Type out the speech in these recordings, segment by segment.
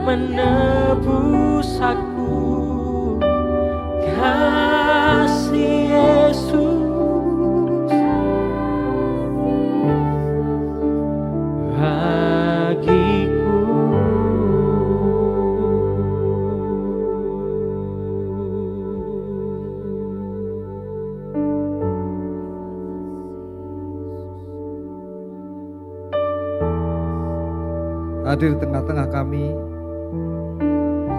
menebus aku. Kasih Yesus bagiku. Hadir tengah-tengah kami,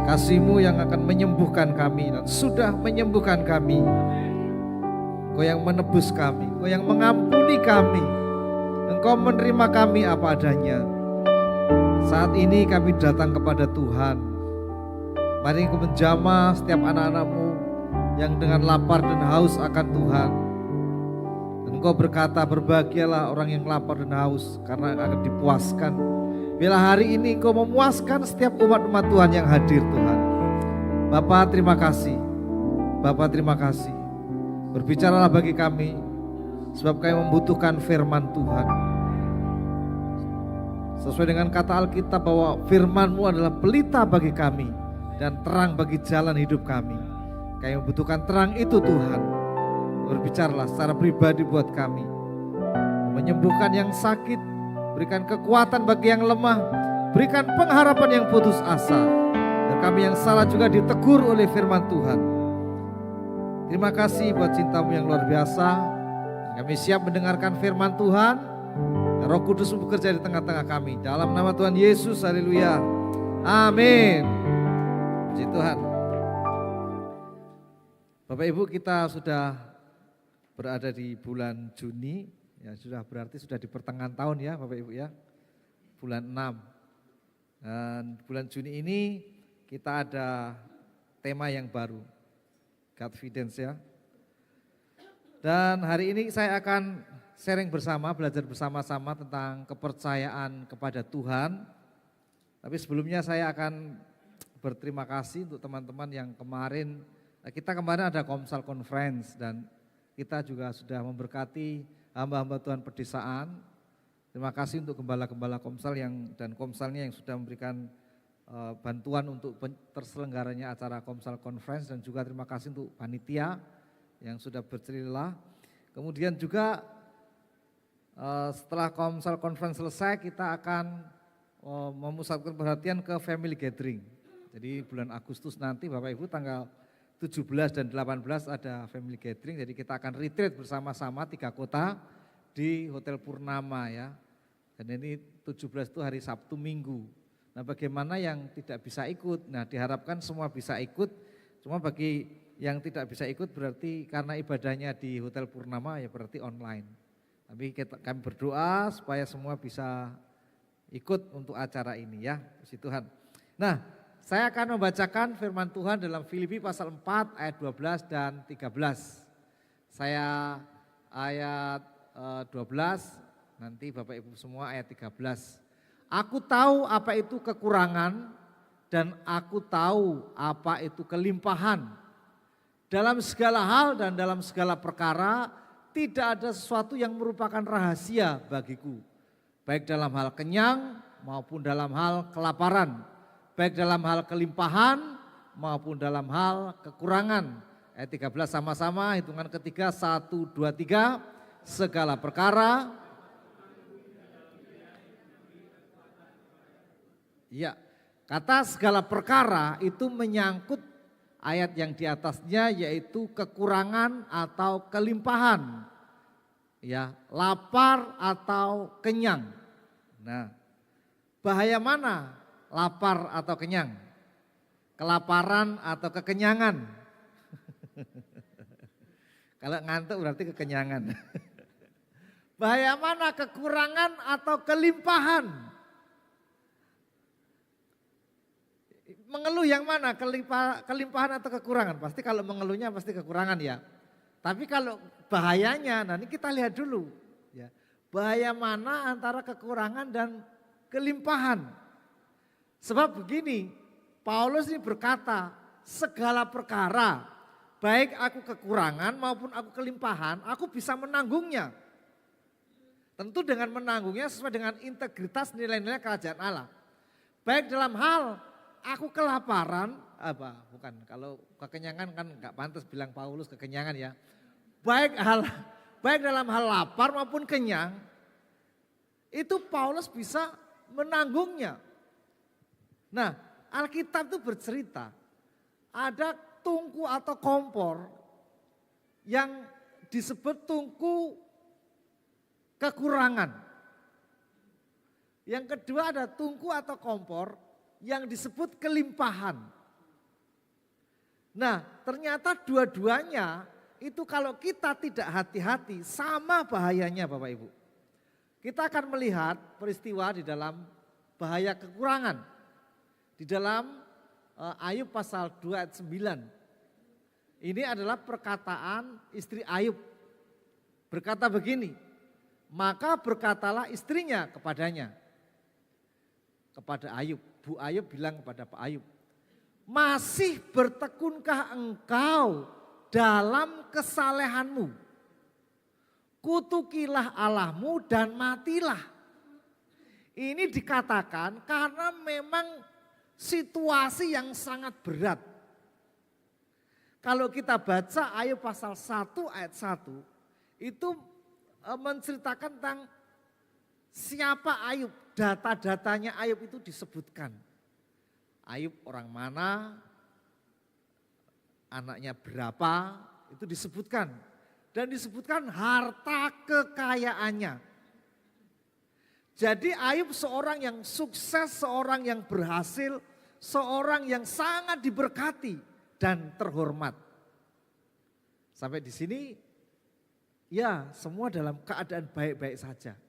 kasih-Mu yang akan menyembuhkan kami dan sudah menyembuhkan kami. Engkau yang menebus kami, Engkau yang mengampuni kami, Engkau menerima kami apa adanya. Saat ini kami datang kepada Tuhan. Mari Engkau menjamah setiap anak-anak-Mu yang dengan lapar dan haus akan Tuhan. Dan Engkau berkata, berbahagialah orang yang lapar dan haus karena akan dipuaskan. Bila hari ini Engkau memuaskan setiap umat-umat Tuhan yang hadir Tuhan. Bapa terima kasih, Bapa terima kasih. Berbicaralah bagi kami, sebab kami membutuhkan firman Tuhan. Sesuai dengan kata Alkitab bahwa firman-Mu adalah pelita bagi kami dan terang bagi jalan hidup kami. Kami membutuhkan terang itu Tuhan. Berbicaralah secara pribadi buat kami. Menyembuhkan yang sakit, berikan kekuatan bagi yang lemah, berikan pengharapan yang putus asa. Dan kami yang salah juga ditegur oleh firman Tuhan. Terima kasih buat cinta-Mu yang luar biasa. Kami siap mendengarkan firman Tuhan. Roh Kudus bekerja di tengah-tengah kami. Dalam nama Tuhan Yesus, haleluya. Amin. Puji Tuhan. Bapak Ibu, kita sudah berada di bulan Juni. Ya sudah, berarti sudah di pertengahan tahun ya Bapak Ibu ya. Bulan 6. Dan bulan Juni ini kita ada tema yang baru. Godfidence ya. Dan hari ini saya akan sharing bersama, belajar bersama-sama tentang kepercayaan kepada Tuhan. Tapi sebelumnya saya akan berterima kasih untuk teman-teman yang kemarin, kita kemarin ada Komsel Conference dan kita juga sudah memberkati hamba-hamba Tuhan pedesaan. Terima kasih untuk gembala-gembala Komsel dan Komselnya yang sudah memberikan bantuan untuk terselenggaranya acara Komsel Conference, dan juga terima kasih untuk panitia yang sudah bercerita. Kemudian juga setelah Komsel Conference selesai, kita akan memusatkan perhatian ke family gathering. Jadi bulan Agustus nanti Bapak Ibu tanggal 17 dan 18 ada family gathering, jadi kita akan retreat bersama-sama 3 kota di Hotel Purnama ya. Dan ini 17 itu hari Sabtu Minggu. Nah bagaimana yang tidak bisa ikut? Nah diharapkan semua bisa ikut, cuma bagi yang tidak bisa ikut berarti karena ibadahnya di Hotel Purnama ya berarti online. Tapi kami berdoa supaya semua bisa ikut untuk acara ini ya, puji Tuhan. Nah, saya akan membacakan firman Tuhan dalam Filipi pasal 4 ayat 12 dan 13. Saya ayat 12, nanti Bapak Ibu semua ayat 13. Aku tahu apa itu kekurangan dan aku tahu apa itu kelimpahan. Dalam segala hal dan dalam segala perkara tidak ada sesuatu yang merupakan rahasia bagiku. Baik dalam hal kenyang maupun dalam hal kelaparan. Baik dalam hal kelimpahan maupun dalam hal kekurangan. Ayat 13 sama-sama, hitungan ketiga, 1, 2, 3. Segala perkara. Ya, kata segala perkara itu menyangkut ayat yang di atasnya yaitu kekurangan atau kelimpahan. Ya, lapar atau kenyang. Nah, bahaya mana? Lapar atau kenyang? Kelaparan atau kekenyangan? Kalau ngantuk berarti kekenyangan. Bahaya mana? Kekurangan atau kelimpahan? Mengeluh yang mana? Kelimpahan atau kekurangan? Pasti kalau mengeluhnya pasti kekurangan ya. Tapi kalau bahayanya, nanti kita lihat dulu. Ya. Bahaya mana antara kekurangan dan kelimpahan? Sebab begini, Paulus ini berkata, segala perkara, baik aku kekurangan maupun aku kelimpahan, aku bisa menanggungnya. Tentu dengan menanggungnya sesuai dengan integritas nilai-nilai kerajaan Allah. Baik dalam hal aku kelaparan, bukan, kalau kekenyangan kan nggak pantas bilang Paulus kekenyangan ya. Baik dalam hal lapar maupun kenyang, itu Paulus bisa menanggungnya. Nah, Alkitab itu bercerita, ada tungku atau kompor yang disebut tungku kekurangan. Yang kedua ada tungku atau kompor yang disebut kelimpahan. Nah, ternyata dua-duanya itu kalau kita tidak hati-hati sama bahayanya Bapak Ibu. Kita akan melihat peristiwa di dalam bahaya kekurangan. Di dalam Ayub pasal 2 ayat 9. Ini adalah perkataan istri Ayub. Berkata begini, maka berkatalah istrinya kepadanya. Kepada Ayub, Bu Ayub bilang kepada Pak Ayub, masih bertekunkah engkau dalam kesalehanmu? Kutukilah Allahmu dan matilah. Ini dikatakan karena memang situasi yang sangat berat. Kalau kita baca Ayub pasal 1 ayat 1, itu menceritakan tentang siapa Ayub, data-datanya Ayub itu disebutkan. Ayub orang mana, anaknya berapa, itu disebutkan. Dan disebutkan harta kekayaannya. Jadi Ayub seorang yang sukses, seorang yang berhasil, seorang yang sangat diberkati dan terhormat. Sampai di sini ya semua dalam keadaan baik-baik saja.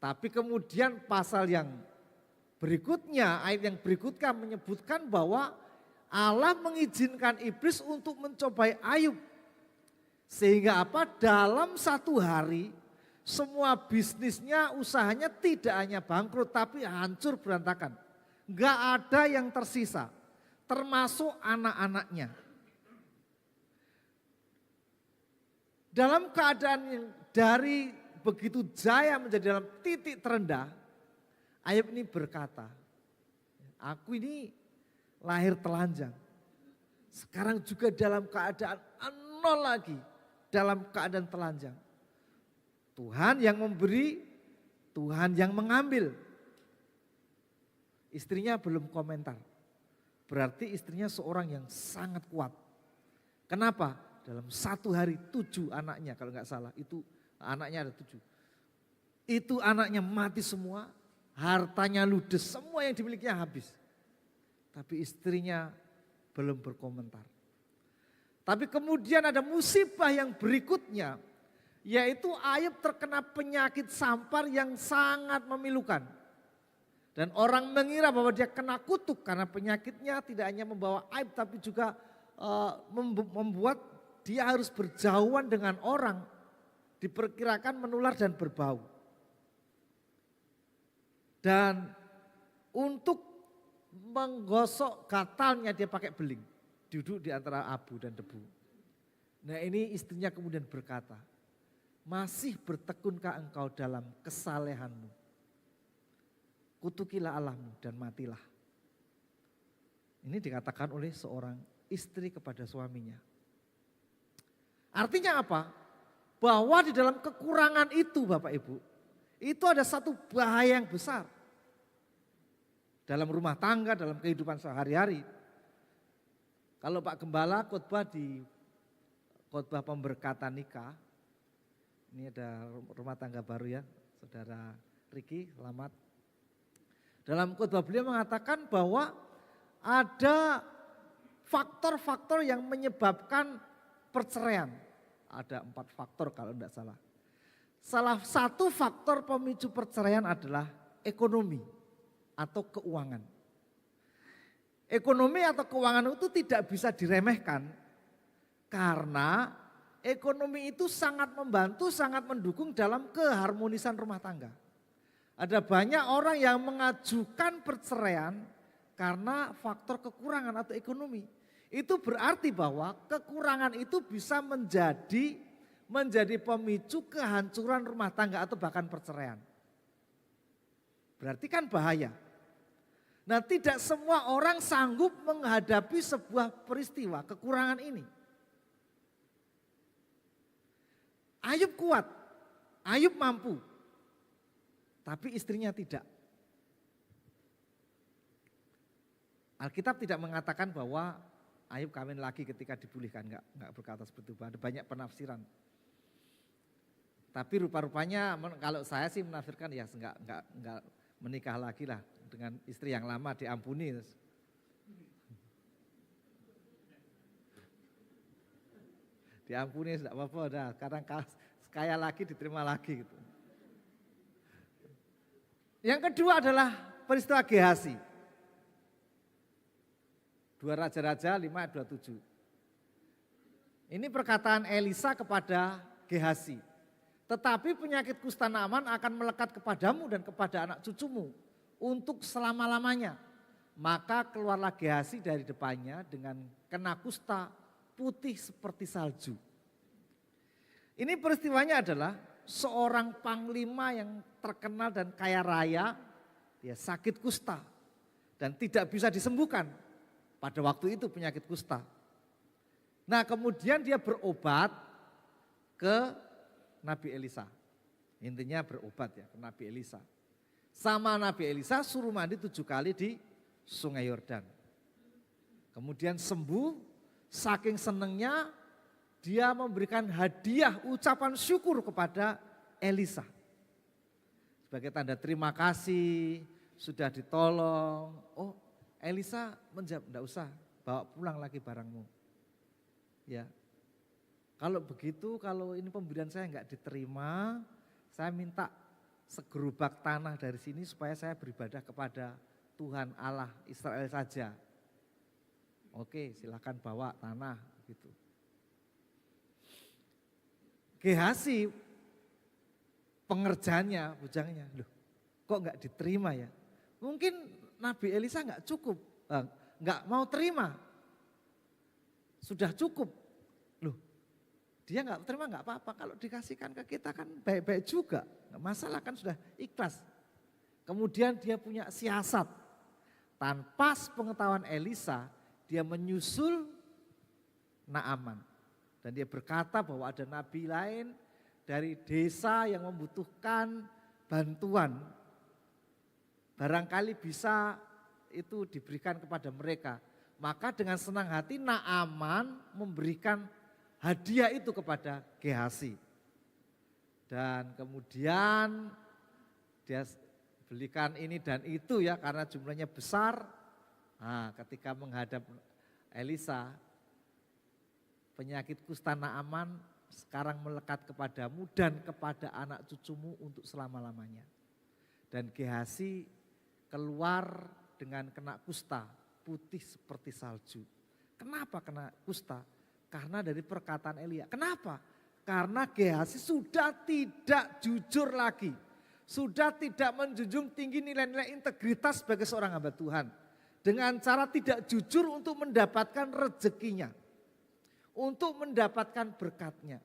Tapi kemudian pasal yang berikutnya, ayat yang berikutnya menyebutkan bahwa Allah mengizinkan iblis untuk mencobai Ayub. Sehingga apa? Dalam satu hari semua bisnisnya, usahanya tidak hanya bangkrut tapi hancur berantakan. Enggak ada yang tersisa, termasuk anak-anaknya. Dalam keadaan yang dari begitu jaya menjadi dalam titik terendah, Ayub ini berkata, aku ini lahir telanjang. Sekarang juga dalam keadaan nol lagi, dalam keadaan telanjang. Tuhan yang memberi, Tuhan yang mengambil. Istrinya belum komentar. Berarti istrinya seorang yang sangat kuat. Kenapa? Dalam satu hari 7 anaknya kalau nggak salah, itu anaknya ada 7. Itu anaknya mati semua, hartanya ludes, semua yang dimilikinya habis. Tapi istrinya belum berkomentar. Tapi kemudian ada musibah yang berikutnya, yaitu Ayub terkena penyakit sampar yang sangat memilukan. Dan orang mengira bahwa dia kena kutuk karena penyakitnya tidak hanya membawa aib tapi juga membuat dia harus berjauhan dengan orang. Diperkirakan menular dan berbau. Dan untuk menggosok gatalnya dia pakai beling. Duduk di antara abu dan debu. Nah ini istrinya kemudian berkata, masih bertekunkah engkau dalam kesalehanmu? Kutukilah Allahmu dan matilah. Ini dikatakan oleh seorang istri kepada suaminya. Artinya apa? Bahwa di dalam kekurangan itu Bapak Ibu, itu ada satu bahaya yang besar. Dalam rumah tangga, dalam kehidupan sehari-hari. Kalau Pak Gembala khotbah di khotbah pemberkatan nikah, ini ada rumah tangga baru ya, Saudara Riki, selamat. Dalam khotbah beliau mengatakan bahwa ada faktor-faktor yang menyebabkan perceraian. Ada 4 faktor kalau tidak salah. Salah satu faktor pemicu perceraian adalah ekonomi atau keuangan. Ekonomi atau keuangan itu tidak bisa diremehkan karena ekonomi itu sangat membantu, sangat mendukung dalam keharmonisan rumah tangga. Ada banyak orang yang mengajukan perceraian karena faktor kekurangan atau ekonomi. Itu berarti bahwa kekurangan itu bisa menjadi pemicu kehancuran rumah tangga atau bahkan perceraian. Berarti kan bahaya. Nah, tidak semua orang sanggup menghadapi sebuah peristiwa kekurangan ini. Ayub kuat, Ayub mampu, tapi istrinya tidak. Alkitab tidak mengatakan bahwa Ayub kawin lagi ketika dipulihkan, enggak berkata seperti itu. Ada banyak penafsiran. Tapi rupa-rupanya kalau saya sih menafsirkan ya enggak menikah lagi lah dengan istri yang lama, diampuni. Diampuni tidak apa-apa, udah kadang kaya lagi diterima lagi gitu. Yang kedua adalah peristiwa Gehasi. 2 Raja-Raja 5 ayat 27. Ini perkataan Elisa kepada Gehasi. Tetapi penyakit kusta Naaman akan melekat kepadamu dan kepada anak cucumu untuk selama-lamanya. Maka keluarlah Gehasi dari depannya dengan kena kusta putih seperti salju. Ini peristiwanya adalah seorang panglima yang terkenal dan kaya raya, dia sakit kusta dan tidak bisa disembuhkan. Pada waktu itu penyakit kusta. Nah, kemudian dia berobat ke Nabi Elisa. Intinya berobat ya ke Nabi Elisa. Sama Nabi Elisa suruh mandi 7 kali di Sungai Yordan. Kemudian sembuh, saking senengnya dia memberikan hadiah ucapan syukur kepada Elisa. Sebagai tanda terima kasih, sudah ditolong. Oh, Elisa menjawab, enggak usah, bawa pulang lagi barangmu. Ya, kalau begitu, kalau ini pemberian saya enggak diterima, saya minta segerobak tanah dari sini supaya saya beribadah kepada Tuhan Allah Israel saja. Oke, silakan bawa tanah gitu. Gehasi pengerjanya, bujangnya, loh kok enggak diterima ya? Mungkin Nabi Elisa enggak cukup, enggak mau terima. Sudah cukup. Loh, dia enggak terima enggak apa-apa, kalau dikasihkan ke kita kan baik-baik juga. Enggak masalah, kan sudah ikhlas. Kemudian dia punya siasat. Tanpa pengetahuan Elisa, dia menyusul Naaman. Dan dia berkata bahwa ada nabi lain dari desa yang membutuhkan bantuan. Barangkali bisa itu diberikan kepada mereka. Maka dengan senang hati Naaman memberikan hadiah itu kepada Gehasi. Dan kemudian dia belikan ini dan itu ya karena jumlahnya besar. Nah, ketika menghadap Elisa, penyakit kusta Naaman sekarang melekat kepadamu dan kepada anak cucumu untuk selama-lamanya. Dan Gehasi keluar dengan kena kusta putih seperti salju. Kenapa kena kusta? Karena dari perkataan Elia. Kenapa? Karena Gehasi sudah tidak jujur lagi. Sudah tidak menjunjung tinggi nilai-nilai integritas sebagai seorang hamba Tuhan. Dengan cara tidak jujur untuk mendapatkan rezekinya. Untuk mendapatkan berkatnya.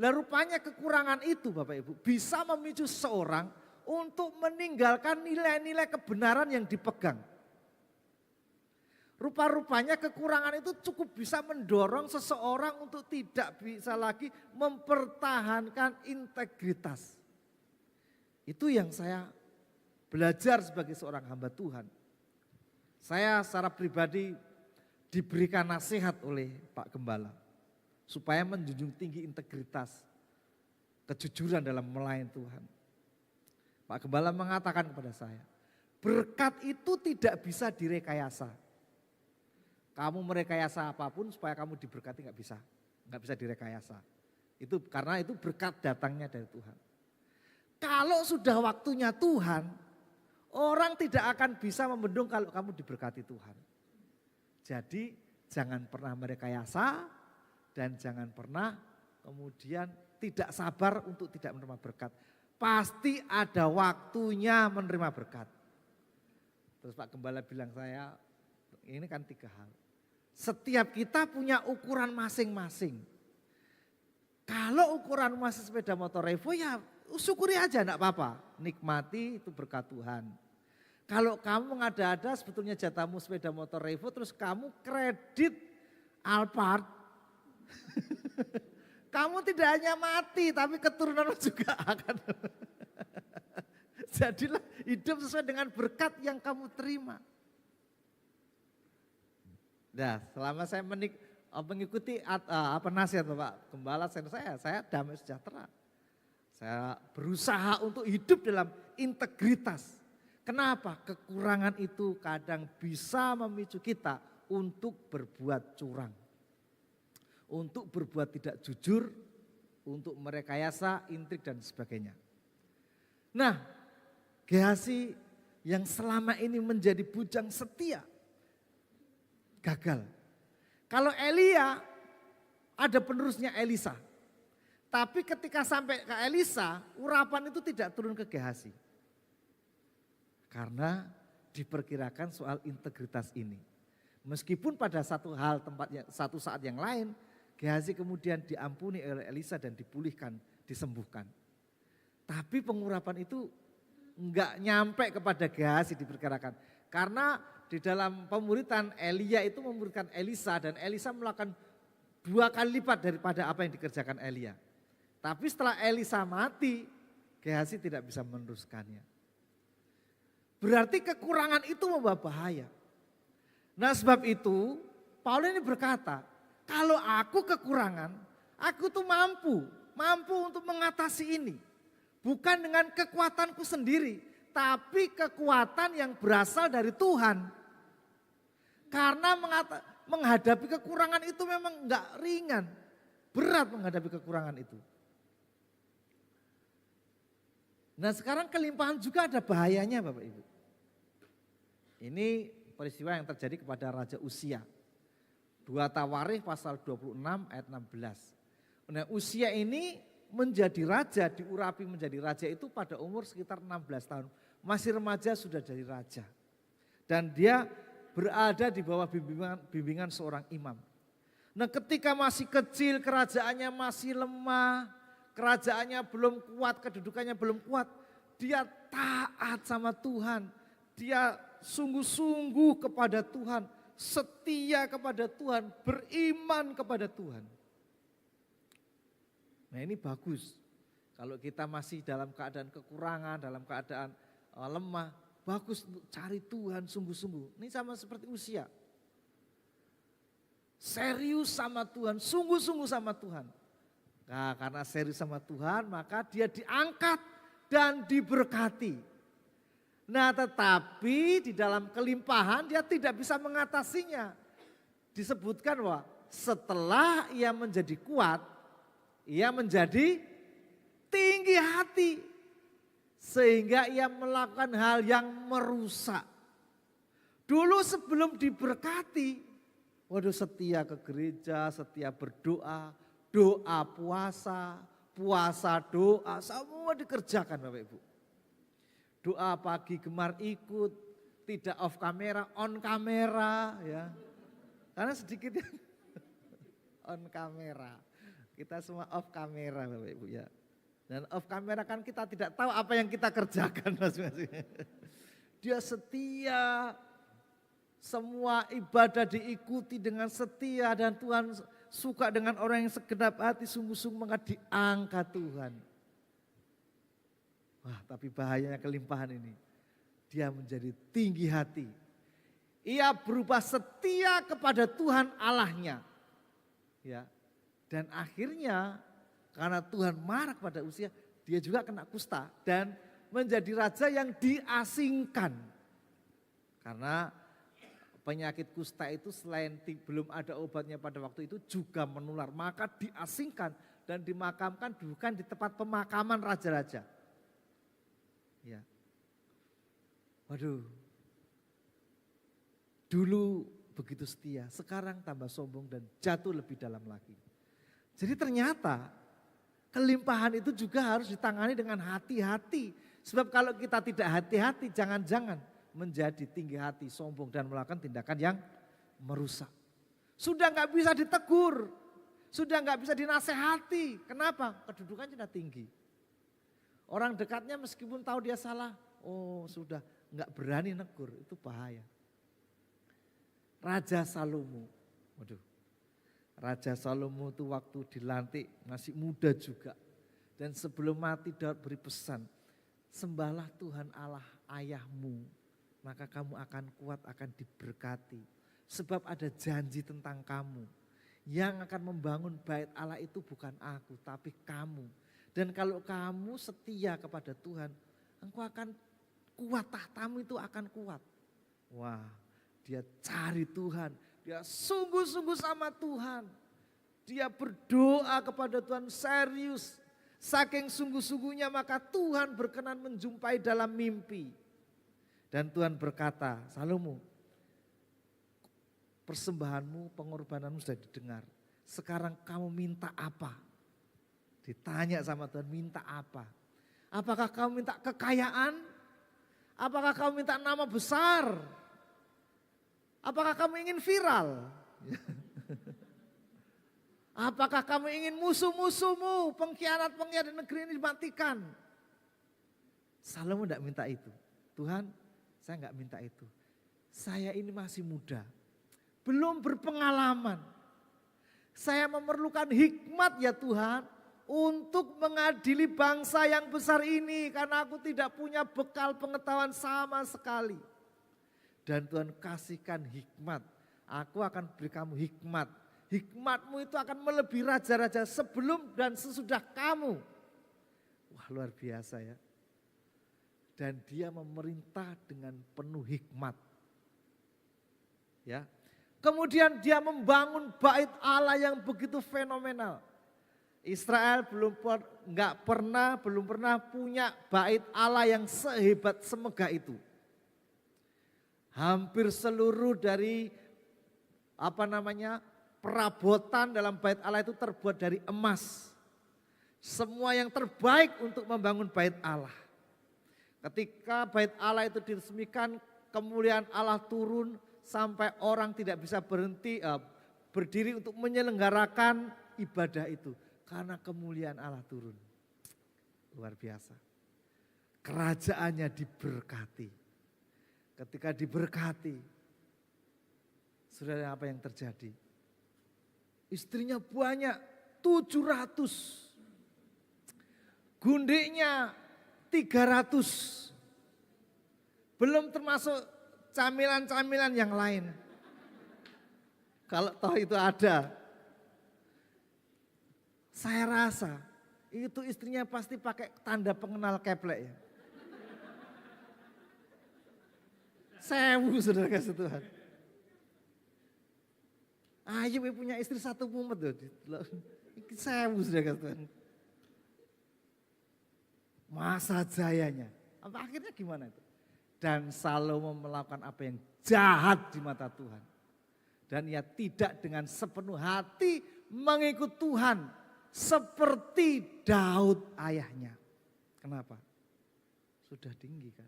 Lalu rupanya kekurangan itu Bapak Ibu bisa memicu seseorang untuk meninggalkan nilai-nilai kebenaran yang dipegang. Rupa-rupanya kekurangan itu cukup bisa mendorong seseorang untuk tidak bisa lagi mempertahankan integritas. Itu yang saya belajar sebagai seorang hamba Tuhan. Saya secara pribadi diberikan nasihat oleh Pak Gembala. Supaya menjunjung tinggi integritas, kejujuran dalam melayani Tuhan. Pak Gembala mengatakan kepada saya, berkat itu tidak bisa direkayasa. Kamu merekayasa apapun supaya kamu diberkati nggak bisa direkayasa. Itu karena itu berkat datangnya dari Tuhan. Kalau sudah waktunya Tuhan, orang tidak akan bisa membendung kalau kamu diberkati Tuhan. Jadi jangan pernah merekayasa dan jangan pernah kemudian tidak sabar untuk tidak menerima berkat. Pasti ada waktunya menerima berkat. Terus Pak Gembala bilang saya, ini kan 3 hal. Setiap kita punya ukuran masing-masing. Kalau ukuran masih sepeda motor Revo ya syukuri aja enggak apa-apa. Nikmati itu berkat Tuhan. Kalau kamu mengada-ada sebetulnya jatahmu sepeda motor Revo terus kamu kredit Alphard. Kamu tidak hanya mati tapi keturunanmu juga akan. Jadilah hidup sesuai dengan berkat yang kamu terima. Nah, selama saya mengikuti nasihat Bapak Gembala saya damai sejahtera. Saya berusaha untuk hidup dalam integritas. Kenapa? Kekurangan itu kadang bisa memicu kita untuk berbuat curang. Untuk berbuat tidak jujur, untuk merekayasa, intrik dan sebagainya. Nah, Gehazi yang selama ini menjadi bujang setia, gagal. Kalau Elia, ada penerusnya Elisa. Tapi ketika sampai ke Elisa, urapan itu tidak turun ke Gehazi. Karena diperkirakan soal integritas ini. Meskipun pada satu saat yang lain, Gehazi kemudian diampuni oleh Elisa dan dipulihkan, disembuhkan. Tapi pengurapan itu enggak nyampe kepada Gehazi diperkirakan. Karena di dalam pemuritan Elia itu memuridkan Elisa dan Elisa melakukan 2 kali lipat daripada apa yang dikerjakan Elia. Tapi setelah Elisa mati, Gehazi tidak bisa meneruskannya. Berarti kekurangan itu membawa bahaya. Nah sebab itu Paulus ini berkata, kalau aku kekurangan, aku tuh mampu untuk mengatasi ini. Bukan dengan kekuatanku sendiri, tapi kekuatan yang berasal dari Tuhan. Karena menghadapi kekurangan itu memang enggak ringan, berat menghadapi kekurangan itu. Nah sekarang kelimpahan juga ada bahayanya Bapak Ibu. Ini peristiwa yang terjadi kepada Raja Uzia. 2 Tawarikh pasal 26 ayat 16. Nah Uzia ini menjadi raja, diurapi menjadi raja itu pada umur sekitar 16 tahun. Masih remaja sudah jadi raja. Dan dia berada di bawah bimbingan seorang imam. Nah ketika masih kecil, kerajaannya masih lemah, kerajaannya belum kuat, kedudukannya belum kuat. Dia taat sama Tuhan, dia sungguh-sungguh kepada Tuhan, setia kepada Tuhan, beriman kepada Tuhan. Nah ini bagus, kalau kita masih dalam keadaan kekurangan, dalam keadaan lemah, bagus untuk cari Tuhan sungguh-sungguh. Ini sama seperti Uzia. Serius sama Tuhan, sungguh-sungguh sama Tuhan. Nah karena serius sama Tuhan maka dia diangkat dan diberkati. Nah tetapi di dalam kelimpahan dia tidak bisa mengatasinya. Disebutkan bahwa setelah ia menjadi kuat, ia menjadi tinggi hati. Sehingga ia melakukan hal yang merusak. Dulu sebelum diberkati, waduh setia ke gereja, setia berdoa, doa puasa, puasa doa, semua dikerjakan Bapak Ibu. Doa pagi gemar ikut, tidak off kamera, on kamera ya. Karena sedikit yang on kamera. Kita semua off kamera Bapak Ibu ya. Dan off kamera kan kita tidak tahu apa yang kita kerjakan masing-masing. Dia setia, semua ibadah diikuti dengan setia dan Tuhan suka dengan orang yang segenap hati sungguh-sungguh maka diangkat Tuhan. Wah tapi bahayanya kelimpahan ini. Dia menjadi tinggi hati. Ia berubah setia kepada Tuhan Allahnya. Ya. Dan akhirnya karena Tuhan marah kepada Uzia, dia juga kena kusta dan menjadi raja yang diasingkan. Karena penyakit kusta itu selain belum ada obatnya pada waktu itu juga menular. Maka diasingkan dan dimakamkan bukan di tempat pemakaman raja-raja. Ya. Waduh. Dulu begitu setia, sekarang tambah sombong dan jatuh lebih dalam lagi. Jadi ternyata kelimpahan itu juga harus ditangani dengan hati-hati. Sebab kalau kita tidak hati-hati jangan-jangan menjadi tinggi hati, sombong dan melakukan tindakan yang merusak. Sudah nggak bisa ditegur, sudah nggak bisa dinasehati. Kenapa? Kedudukannya sudah tinggi. Orang dekatnya meskipun tahu dia salah, oh sudah nggak berani negur, itu bahaya. Raja Salomo, waduh, Raja Salomo itu waktu dilantik masih muda juga. Dan sebelum mati Daud beri pesan, sembahlah Tuhan Allah ayahmu, maka kamu akan kuat, akan diberkati. Sebab ada janji tentang kamu. Yang akan membangun bait Allah itu bukan aku, tapi kamu. Dan kalau kamu setia kepada Tuhan, engkau akan kuat, tahtamu itu akan kuat. Wah, dia cari Tuhan, dia sungguh-sungguh sama Tuhan. Dia berdoa kepada Tuhan serius. Saking sungguh-sungguhnya maka Tuhan berkenan menjumpai dalam mimpi. Dan Tuhan berkata, Salomo, persembahanmu, pengorbananmu sudah didengar. Sekarang kamu minta apa? Ditanya sama Tuhan, minta apa? Apakah kamu minta kekayaan? Apakah kamu minta nama besar? Apakah kamu ingin viral? Apakah kamu ingin musuh-musuhmu, pengkhianat-pengkhianat negeri ini dimatikan? Salomo tidak minta itu. Tuhan, saya enggak minta itu. Saya ini masih muda, belum berpengalaman. Saya memerlukan hikmat ya Tuhan untuk mengadili bangsa yang besar ini karena aku tidak punya bekal pengetahuan sama sekali. Dan Tuhan kasihkan hikmat. Aku akan beri kamu hikmat. Hikmatmu itu akan melebihi raja-raja sebelum dan sesudah kamu. Wah, luar biasa ya. Dan dia memerintah dengan penuh hikmat. Ya. Kemudian dia membangun bait Allah yang begitu fenomenal. Israel belum pernah punya bait Allah yang sehebat semegah itu. Hampir seluruh dari perabotan dalam bait Allah itu terbuat dari emas. Semua yang terbaik untuk membangun bait Allah. Ketika bait Allah itu diresmikan, kemuliaan Allah turun sampai orang tidak bisa berdiri untuk menyelenggarakan ibadah itu. Karena kemuliaan Allah turun. Luar biasa. Kerajaannya diberkati. Ketika diberkati, saudara, apa yang terjadi? Istrinya banyak, 700. Gundiknya 300. Belum termasuk camilan-camilan yang lain. Kalau toh itu ada. Saya rasa itu istrinya pasti pakai tanda pengenal keplek ya. Sewu saudara kasih Tuhan. Ayo punya istri satu mumet loh. Sewu saudara kasih Tuhan. Masa jayanya. Apa akhirnya gimana itu? Dan Salomo melakukan apa yang jahat di mata Tuhan. Dan ia tidak dengan sepenuh hati mengikut Tuhan. Seperti Daud ayahnya. Kenapa? Sudah tinggi kan?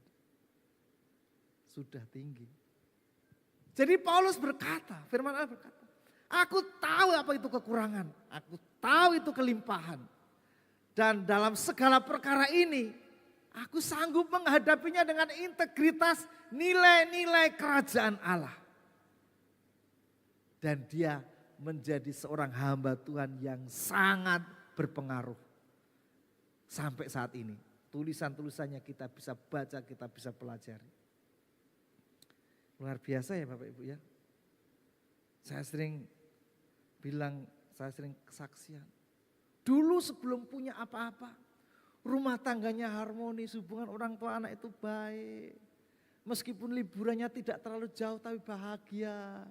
Sudah tinggi. Jadi Paulus berkata, firman Allah berkata, aku tahu apa itu kekurangan, aku tahu itu kelimpahan. Dan dalam segala perkara ini, aku sanggup menghadapinya dengan integritas nilai-nilai kerajaan Allah. Dan dia menjadi seorang hamba Tuhan yang sangat berpengaruh. Sampai saat ini, tulisan-tulisannya kita bisa baca, kita bisa pelajari. Luar biasa ya Bapak Ibu ya. Saya sering bilang, saya sering kesaksian. Dulu sebelum punya apa-apa, rumah tangganya harmonis, hubungan orang tua anak itu baik. Meskipun liburannya tidak terlalu jauh tapi bahagia.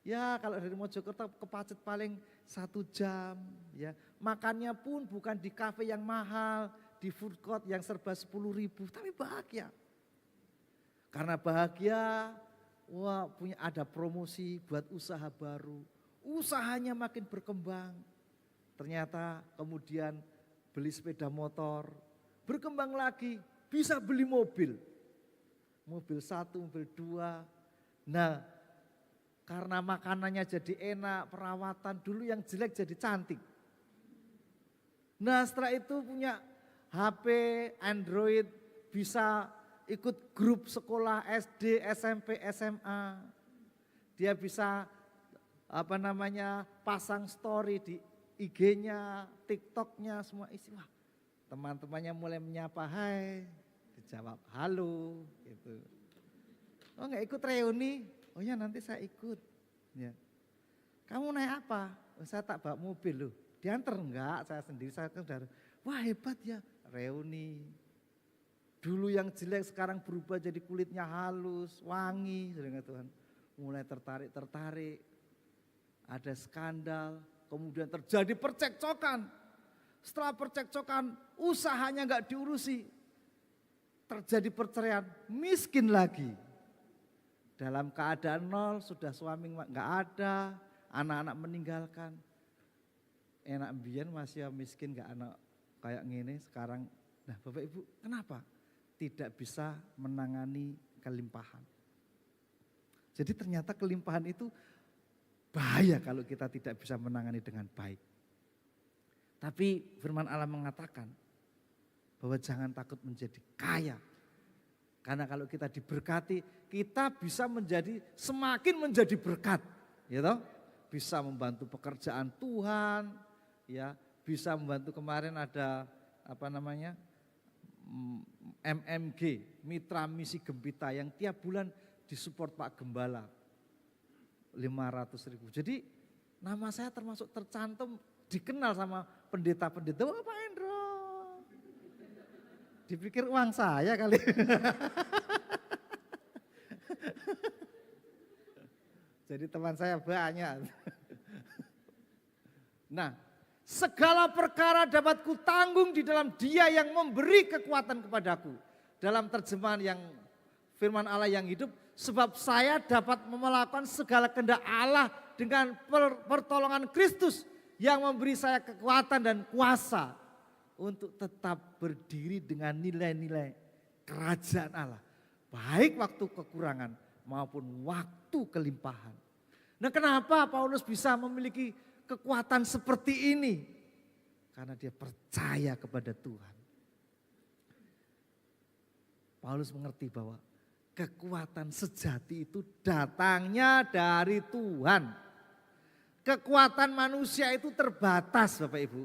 Ya kalau dari Mojokerto ke Pacet paling 1 jam. Ya. Makannya pun bukan di kafe yang mahal, di food court yang serba 10.000, tapi bahagia. Karena bahagia, wah ada promosi buat usaha baru. Usahanya makin berkembang. Ternyata kemudian beli sepeda motor. Berkembang lagi, bisa beli mobil. Mobil 1, mobil 2. Nah, karena makanannya jadi enak, perawatan dulu yang jelek jadi cantik. Nah setelah itu punya HP Android, bisa ikut grup sekolah SD, SMP, SMA. Dia bisa pasang story di IG-nya, TikTok-nya, semua isi. Wah, teman-temannya mulai menyapa, hai, dijawab halo gitu. Oh enggak ikut reuni? Oh ya nanti saya ikut. Ya. Kamu naik apa? Oh, saya tak bawa mobil loh. Diantar enggak, saya sendiri, saya kan udah. Wah hebat ya, reuni. Dulu yang jelek sekarang berubah jadi kulitnya halus, wangi, dengan Tuhan. Mulai tertarik. Ada skandal, kemudian terjadi percekcokan. Setelah percekcokan, usahanya enggak diurusi. Terjadi perceraian, miskin lagi. Dalam keadaan nol, sudah suami enggak ada, anak-anak meninggalkan. Enak mbiyen masih miskin enggak anak kayak gini sekarang. Nah Bapak Ibu, kenapa tidak bisa menangani kelimpahan? Jadi ternyata kelimpahan itu bahaya kalau kita tidak bisa menangani dengan baik. Tapi firman Allah mengatakan bahwa jangan takut menjadi kaya. Karena kalau kita diberkati, kita bisa semakin menjadi berkat, ya toh? Bisa membantu pekerjaan Tuhan, ya, bisa membantu. Kemarin ada MMG, Mitra Misi Gembita, yang tiap bulan disupport Pak Gembala 500.000. Jadi nama saya termasuk tercantum, dikenal sama pendeta-pendeta. Wah Pak Hendro, dipikir uang saya kali. Jadi teman saya banyak. Nah, segala perkara dapat kutanggung di dalam Dia yang memberi kekuatan kepadaku. Dalam terjemahan yang firman Allah yang hidup, sebab saya dapat melakukan segala kehendak Allah dengan pertolongan Kristus yang memberi saya kekuatan dan kuasa untuk tetap berdiri dengan nilai-nilai kerajaan Allah. Baik waktu kekurangan maupun waktu kelimpahan. Nah kenapa Paulus bisa memiliki kekuatan seperti ini? Karena dia percaya kepada Tuhan. Paulus mengerti bahwa kekuatan sejati itu datangnya dari Tuhan. Kekuatan manusia itu terbatas Bapak Ibu.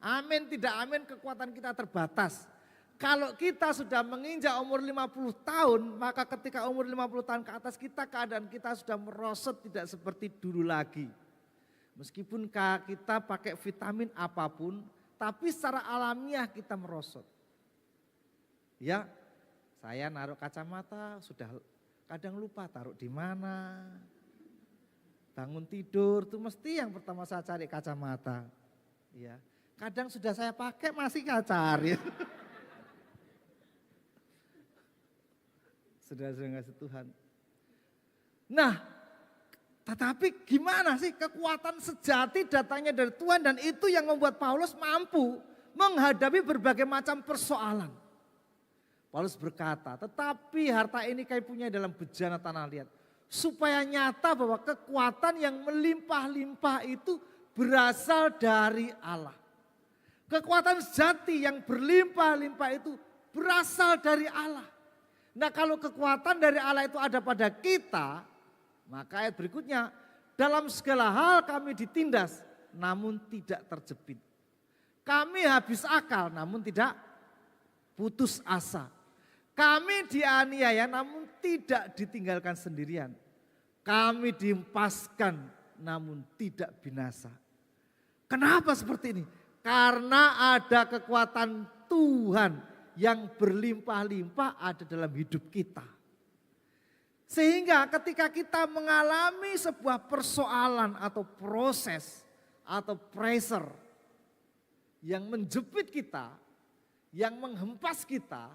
Amin tidak amin, kekuatan kita terbatas. Kalau kita sudah menginjak umur 50 tahun, maka ketika umur 50 tahun ke atas keadaan kita sudah merosot, tidak seperti dulu lagi. Meskipun kita pakai vitamin apapun, tapi secara alamiah kita merosot. Ya, saya naruh kacamata sudah kadang lupa taruh di mana. Bangun tidur tuh mesti yang pertama saya cari kacamata. Ya. Kadang sudah saya pakai masih nggak cari. Sudah ngasih Tuhan. Nah, tetapi gimana sih kekuatan sejati datangnya dari Tuhan, dan itu yang membuat Paulus mampu menghadapi berbagai macam persoalan. Paulus berkata, tetapi harta ini kami punya dalam bejana tanah liat, supaya nyata bahwa kekuatan yang melimpah-limpah itu berasal dari Allah. Kekuatan sejati yang berlimpah-limpah itu berasal dari Allah. Nah kalau kekuatan dari Allah itu ada pada kita, maka ayat berikutnya, dalam segala hal kami ditindas namun tidak terjepit. Kami habis akal namun tidak putus asa. Kami dianiaya namun tidak ditinggalkan sendirian. Kami dihempaskan namun tidak binasa. Kenapa seperti ini? Karena ada kekuatan Tuhan yang berlimpah-limpah ada dalam hidup kita. Sehingga ketika kita mengalami sebuah persoalan atau proses atau pressure yang menjepit kita, yang menghempas kita,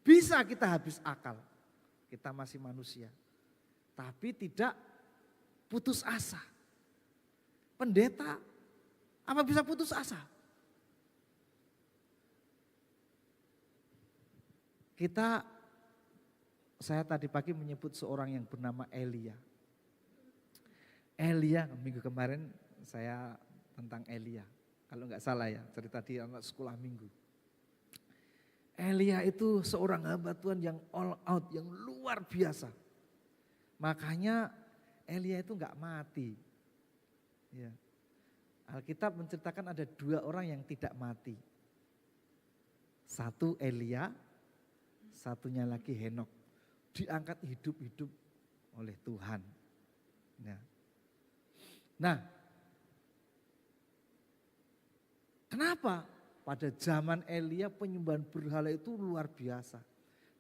bisa kita habis akal. Kita masih manusia, tapi tidak putus asa. Pendeta apa bisa putus asa? Saya tadi pagi menyebut seorang yang bernama Elia. Elia, minggu kemarin saya tentang Elia. Kalau enggak salah ya, cerita di anak sekolah minggu. Elia itu seorang hamba Tuhan yang all out, yang luar biasa. Makanya Elia itu enggak mati. Ya. Alkitab menceritakan ada 2 orang yang tidak mati. Satu Elia, satunya lagi Henok. Diangkat hidup-hidup oleh Tuhan. Nah, kenapa? Pada zaman Elia penyembahan berhala itu luar biasa.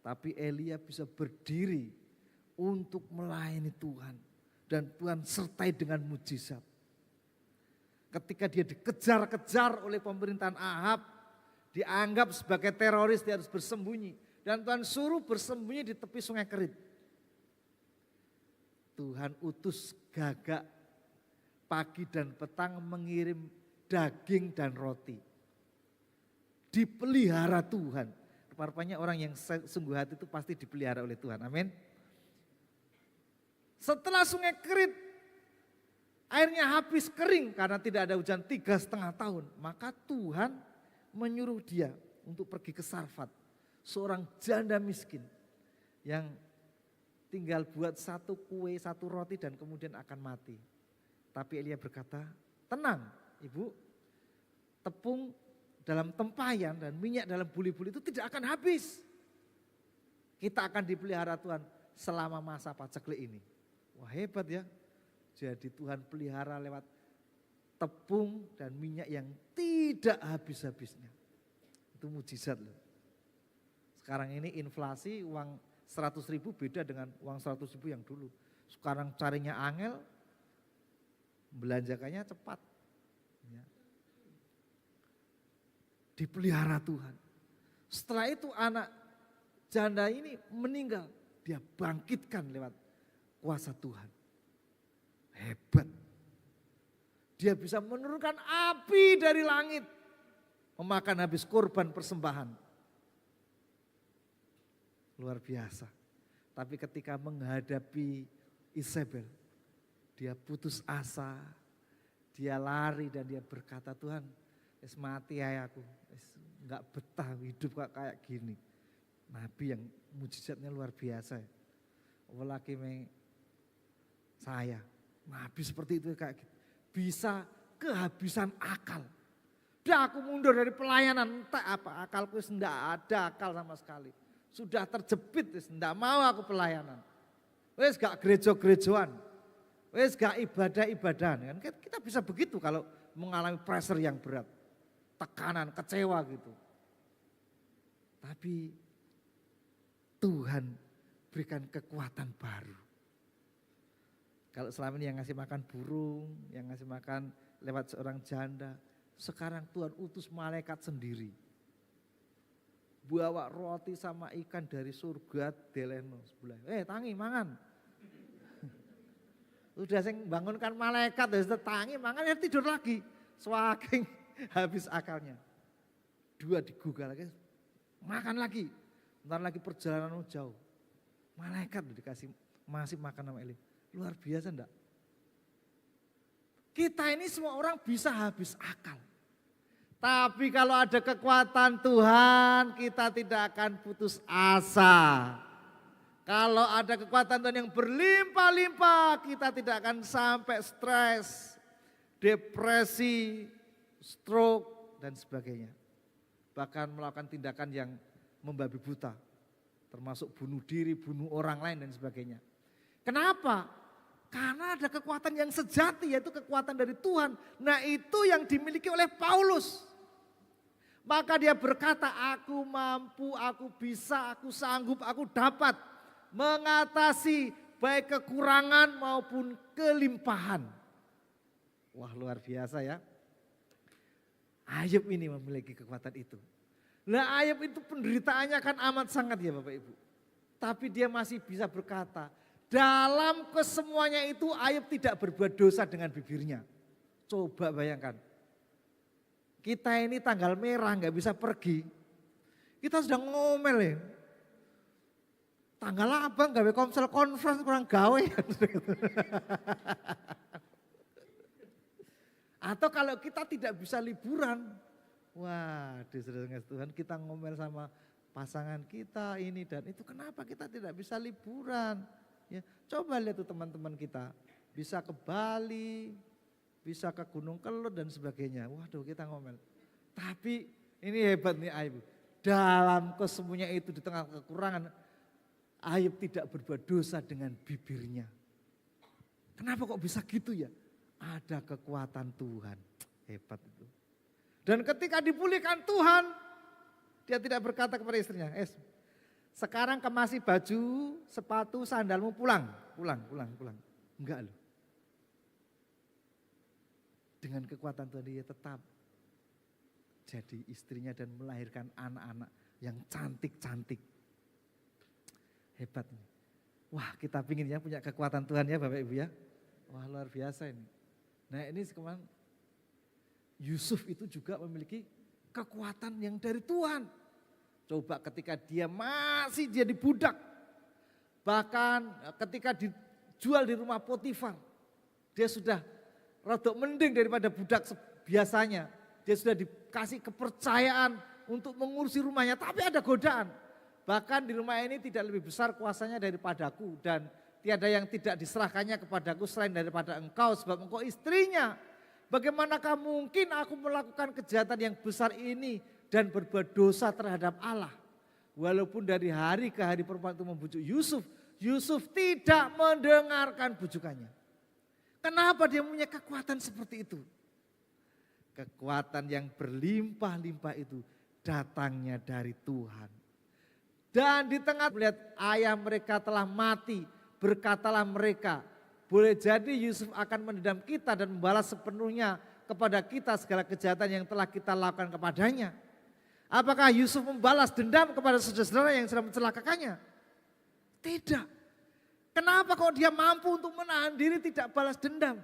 Tapi Elia bisa berdiri untuk melayani Tuhan. Dan Tuhan sertai dengan mujizat. Ketika dia dikejar-kejar oleh pemerintahan Ahab, dianggap sebagai teroris, dia harus bersembunyi. Dan Tuhan suruh bersembunyi di tepi sungai Kerit. Tuhan utus gagak pagi dan petang mengirim daging dan roti. Dipelihara Tuhan. Rupanya orang yang sungguh hati itu pasti dipelihara oleh Tuhan. Amin. Setelah sungai Kerit, airnya habis kering karena tidak ada hujan 3,5 tahun. Maka Tuhan menyuruh dia untuk pergi ke Sarfat. Seorang janda miskin yang tinggal buat 1 kue, 1 roti dan kemudian akan mati. Tapi Elia berkata, tenang ibu, tepung dalam tempayan dan minyak dalam buli-buli itu tidak akan habis. Kita akan dipelihara Tuhan selama masa paceklik ini. Wah hebat ya. Jadi Tuhan pelihara lewat tepung dan minyak yang tidak habis-habisnya. Itu mujizat loh. Sekarang ini inflasi uang 100.000 beda dengan uang 100.000 yang dulu. Sekarang carinya angel, belanjakannya cepat. Ya. Dipelihara Tuhan. Setelah itu anak janda ini meninggal. Dia bangkitkan lewat kuasa Tuhan. Hebat. Dia bisa menurunkan api dari langit. Memakan habis korban persembahan. Luar biasa. Tapi ketika menghadapi Isabel, dia putus asa. Dia lari dan dia berkata, Tuhan, es mati ya aku. Enggak betah hidup kayak gini. Nabi yang mujizatnya luar biasa. Apalagi saya. Nabi seperti itu kayak gitu. Bisa kehabisan akal. Udah aku mundur dari pelayanan, entah apa akalku enggak ada akal sama sekali. Sudah terjepit, enggak mau aku pelayanan. Wes gak gereja-gerejaan. Wes gak ibadah-ibadahan. Kan kita bisa begitu kalau mengalami pressure yang berat. Tekanan, kecewa gitu. Tapi Tuhan berikan kekuatan baru. Kalau selama ini yang ngasih makan burung, yang ngasih makan lewat seorang janda, sekarang Tuhan utus malaikat sendiri. Bawa roti sama ikan dari surga deleno sebelah. Tangi mangan. Udah sing bangunkan malaikat, tangi mangan ya tidur lagi. Swaking habis akalnya. 2 digugah lagi, makan lagi. Bentar lagi perjalanan jauh. Malaikat dikasih masih makan sama Eli. Luar biasa enggak? Kita ini semua orang bisa habis akal. Tapi kalau ada kekuatan Tuhan, kita tidak akan putus asa. Kalau ada kekuatan Tuhan yang berlimpah-limpah, kita tidak akan sampai stres, depresi, stroke, dan sebagainya. Bahkan melakukan tindakan yang membabi buta, termasuk bunuh diri, bunuh orang lain, dan sebagainya. Kenapa? Karena ada kekuatan yang sejati, yaitu kekuatan dari Tuhan. Nah itu yang dimiliki oleh Paulus. Maka dia berkata, aku mampu, aku bisa, aku sanggup, aku dapat mengatasi baik kekurangan maupun kelimpahan. Wah luar biasa ya. Ayub ini memiliki kekuatan itu. Nah Ayub itu penderitaannya kan amat sangat ya Bapak Ibu. Tapi dia masih bisa berkata, dalam kesemuanya itu Ayub tidak berbuat dosa dengan bibirnya. Coba bayangkan. Kita ini tanggal merah nggak bisa pergi. Kita sudah ngomel ya. Tanggal abang gawe komsel conference kurang gawe. Atau kalau kita tidak bisa liburan. Wah, Tuhan kita ngomel sama pasangan kita ini dan itu, kenapa kita tidak bisa liburan? Ya, coba lihat tuh teman-teman kita, bisa ke Bali, bisa ke Gunung Kelud dan sebagainya. Waduh, kita ngomel. Tapi ini hebat nih Ayub. Dalam kesemuanya itu, di tengah kekurangan, Ayub tidak berbuat dosa dengan bibirnya. Kenapa kok bisa gitu ya? Ada kekuatan Tuhan. Hebat itu. Dan ketika dipulihkan Tuhan, dia tidak berkata kepada istrinya, sekarang kemasi baju, sepatu, sandalmu, pulang. Enggak loh. Dengan kekuatan Tuhan dia tetap jadi istrinya dan melahirkan anak-anak yang cantik-cantik. Hebat ini. Wah, kita pingin ya punya kekuatan Tuhan ya Bapak Ibu ya. Wah, luar biasa ini. Nah, ini kemarin Yusuf itu juga memiliki kekuatan yang dari Tuhan. Coba ketika dia masih jadi budak, bahkan ketika dijual di rumah Potifar, dia sudah rodok mending daripada budak biasanya. Dia sudah dikasih kepercayaan untuk mengurusi rumahnya, tapi ada godaan. Bahkan di rumah ini tidak lebih besar kuasanya daripadaku, dan tiada yang tidak diserahkannya kepadaku selain daripada engkau, sebab engkau istrinya. Bagaimanakah mungkin aku melakukan kejahatan yang besar ini dan berbuat dosa terhadap Allah? Walaupun dari hari ke hari perempuan itu membujuk Yusuf, Yusuf tidak mendengarkan bujukannya. Kenapa dia punya kekuatan seperti itu? Kekuatan yang berlimpah-limpah itu datangnya dari Tuhan. Dan di tengah melihat ayah mereka telah mati, berkatalah mereka, boleh jadi Yusuf akan mendendam kita dan membalas sepenuhnya kepada kita segala kejahatan yang telah kita lakukan kepadanya. Apakah Yusuf membalas dendam kepada saudara-saudara yang sedang mencelakakannya? Tidak. Kenapa kok dia mampu untuk menahan diri tidak balas dendam?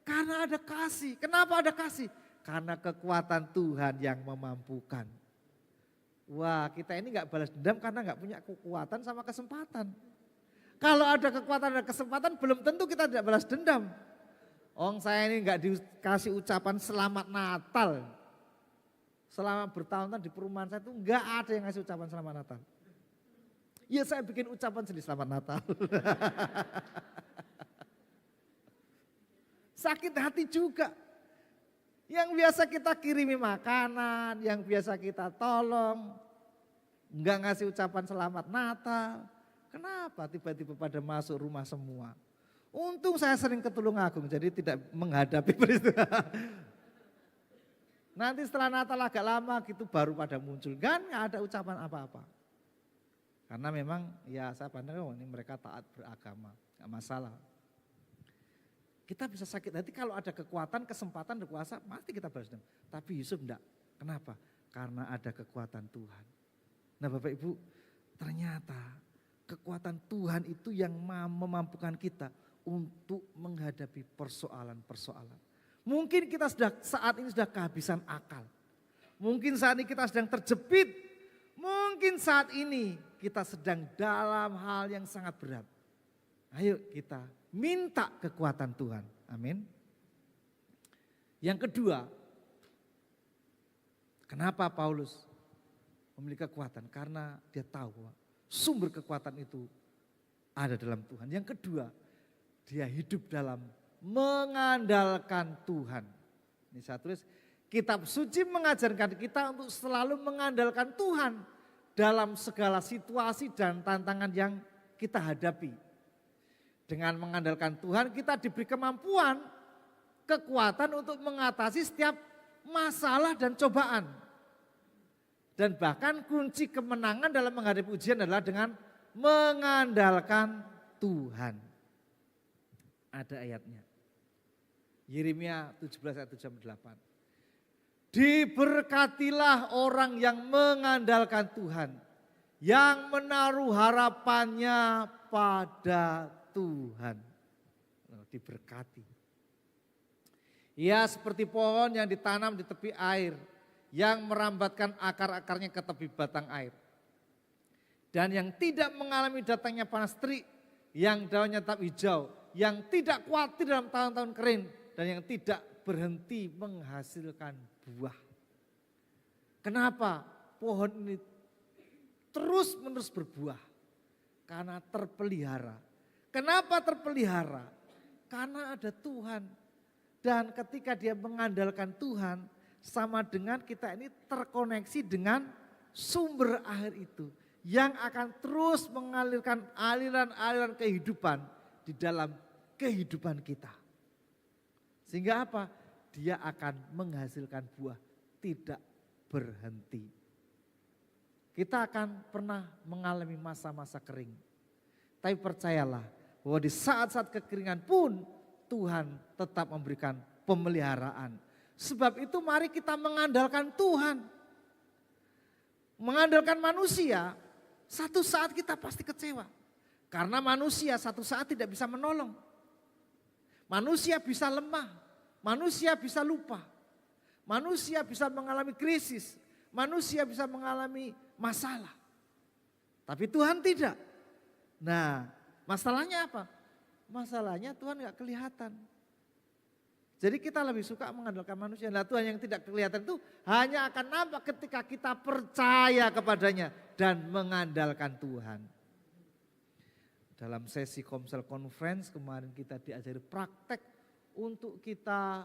Karena ada kasih. Kenapa ada kasih? Karena kekuatan Tuhan yang memampukan. Wah, kita ini gak balas dendam karena gak punya kekuatan sama kesempatan. Kalau ada kekuatan dan kesempatan belum tentu kita tidak balas dendam. Saya ini gak dikasih ucapan selamat Natal. Selama bertahun-tahun di perumahan saya itu gak ada yang ngasih ucapan selamat Natal. Ya saya bikin ucapan sendiri selamat Natal. Sakit hati juga. Yang biasa kita kirimi makanan, yang biasa kita tolong, enggak ngasih ucapan selamat Natal. Kenapa tiba-tiba pada masuk rumah semua? Untung saya sering ke Tulungagung, jadi tidak menghadapi peristiwa. Nanti setelah Natal agak lama gitu baru pada muncul, kan nggak ada ucapan apa-apa. Karena memang ya saya pandang ini mereka taat beragama, nggak masalah. Kita bisa sakit hati kalau ada kekuatan, kesempatan, dan kuasa, pasti kita balas dendam. Tapi Yusuf enggak. Kenapa? Karena ada kekuatan Tuhan. Nah Bapak Ibu, ternyata kekuatan Tuhan itu yang memampukan kita untuk menghadapi persoalan-persoalan. Mungkin kita saat ini sudah kehabisan akal. Mungkin saat ini kita sedang terjepit. Mungkin saat ini kita sedang dalam hal yang sangat berat. Ayo kita minta kekuatan Tuhan. Amin. Yang kedua, kenapa Paulus memiliki kekuatan? Karena dia tahu bahwa sumber kekuatan itu ada dalam Tuhan. Yang kedua, dia hidup dalam mengandalkan Tuhan. Ini saya tulis, kitab suci mengajarkan kita untuk selalu mengandalkan Tuhan dalam segala situasi dan tantangan yang kita hadapi. Dengan mengandalkan Tuhan kita diberi kemampuan, kekuatan untuk mengatasi setiap masalah dan cobaan. Dan bahkan kunci kemenangan dalam menghadapi ujian adalah dengan mengandalkan Tuhan. Ada ayatnya. Yeremia 17 ayat 7-8. Diberkatilah orang yang mengandalkan Tuhan, yang menaruh harapannya pada Tuhan. Diberkati. Ia seperti pohon yang ditanam di tepi air, yang merambatkan akar-akarnya ke tepi batang air. Dan yang tidak mengalami datangnya panas terik, yang daunnya tetap hijau, yang tidak khawatir dalam tahun-tahun kering, dan yang tidak berhenti menghasilkan buah. Kenapa pohon ini terus-menerus berbuah karena terpelihara. Kenapa terpelihara? Karena ada Tuhan. Dan ketika dia mengandalkan Tuhan, sama dengan kita ini terkoneksi dengan sumber air itu yang akan terus mengalirkan aliran-aliran kehidupan di dalam kehidupan kita. Sehingga apa? Dia akan menghasilkan buah tidak berhenti. Kita akan pernah mengalami masa-masa kering. Tapi percayalah bahwa di saat-saat kekeringan pun Tuhan tetap memberikan pemeliharaan. Sebab itu mari kita mengandalkan Tuhan. Mengandalkan manusia, satu saat kita pasti kecewa. Karena manusia satu saat tidak bisa menolong. Manusia bisa lemah, manusia bisa lupa. Manusia bisa mengalami krisis, manusia bisa mengalami masalah. Tapi Tuhan tidak. Nah, masalahnya apa? Masalahnya Tuhan gak kelihatan. Jadi kita lebih suka mengandalkan manusia. Nah, Tuhan yang tidak kelihatan itu hanya akan nampak ketika kita percaya kepadanya dan mengandalkan Tuhan. Dalam sesi Komsel Conference kemarin kita diajari praktek untuk kita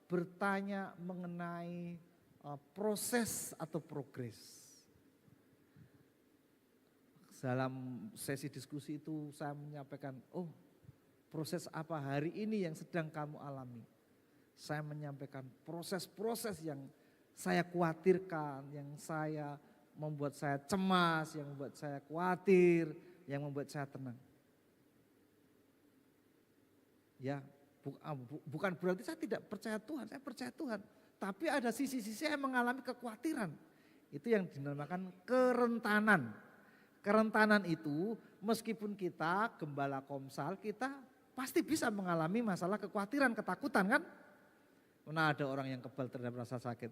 bertanya mengenai proses atau progres. Dalam sesi diskusi itu saya menyampaikan, proses apa hari ini yang sedang kamu alami? Saya menyampaikan proses-proses yang saya khawatirkan, yang membuat saya cemas, yang membuat saya khawatir, yang membuat saya tenang. Ya, bukan berarti saya tidak percaya Tuhan, saya percaya Tuhan. Tapi ada sisi-sisi yang mengalami kekhawatiran. Itu yang dinamakan kerentanan. Kerentanan itu meskipun kita gembala Komsal, kita pasti bisa mengalami masalah kekhawatiran, ketakutan kan. Mana ada orang yang kebal terhadap rasa sakit.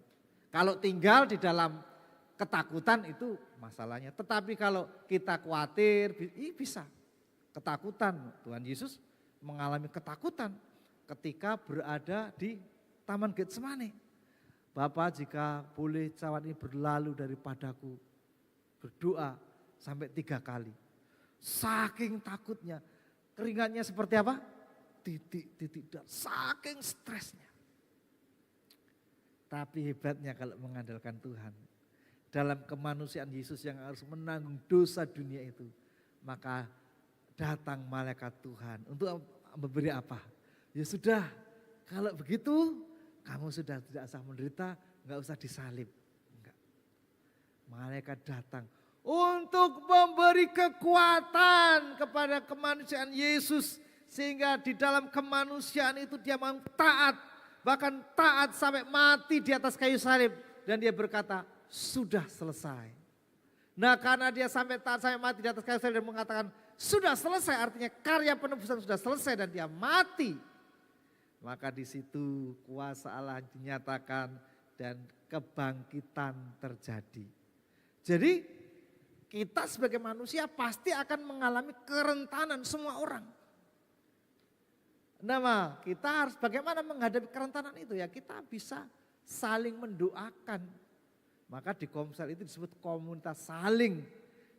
Kalau tinggal di dalam ketakutan itu masalahnya. Tetapi kalau kita khawatir, bisa. Ketakutan, Tuhan Yesus mengalami ketakutan ketika berada di Taman Getsemani. Bapa, jika boleh cawan ini berlalu daripadaku, berdoa sampai 3 kali. Saking takutnya, keringatnya seperti apa? Titik-titik, dan saking stresnya. Tapi hebatnya kalau mengandalkan Tuhan. Dalam kemanusiaan Yesus yang harus menanggung dosa dunia itu. Maka datang malaikat Tuhan untuk memberi apa? Ya sudah, kalau begitu kamu sudah tidak usah menderita, enggak usah disalib. Enggak. Malaikat datang untuk memberi kekuatan kepada kemanusiaan Yesus. Sehingga di dalam kemanusiaan itu dia mau taat. Bahkan taat sampai mati di atas kayu salib. Dan dia berkata, sudah selesai. Nah, karena dia sampai taat sampai mati di atas kayu salib dan mengatakan sudah selesai, artinya karya penebusan sudah selesai dan dia mati. Maka di situ kuasa Allah dinyatakan dan kebangkitan terjadi. Jadi kita sebagai manusia pasti akan mengalami kerentanan, semua orang. Nah, kita harus bagaimana menghadapi kerentanan itu ya, kita bisa saling mendoakan. Maka di Komsel itu disebut komunitas saling.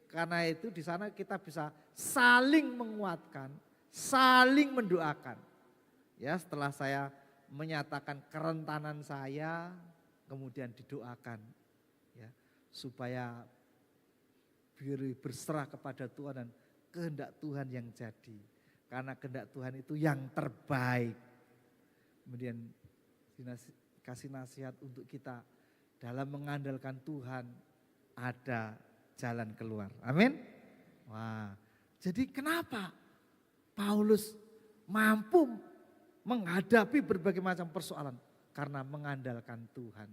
Karena itu di sana kita bisa saling menguatkan, saling mendoakan. Ya, setelah saya menyatakan kerentanan saya, kemudian didoakan ya, supaya berserah kepada Tuhan dan kehendak Tuhan yang jadi. Karena kehendak Tuhan itu yang terbaik. Kemudian kasih nasihat untuk kita dalam mengandalkan Tuhan ada jalan keluar. Amin. Wah, jadi kenapa Paulus mampu menghadapi berbagai macam persoalan? Karena mengandalkan Tuhan.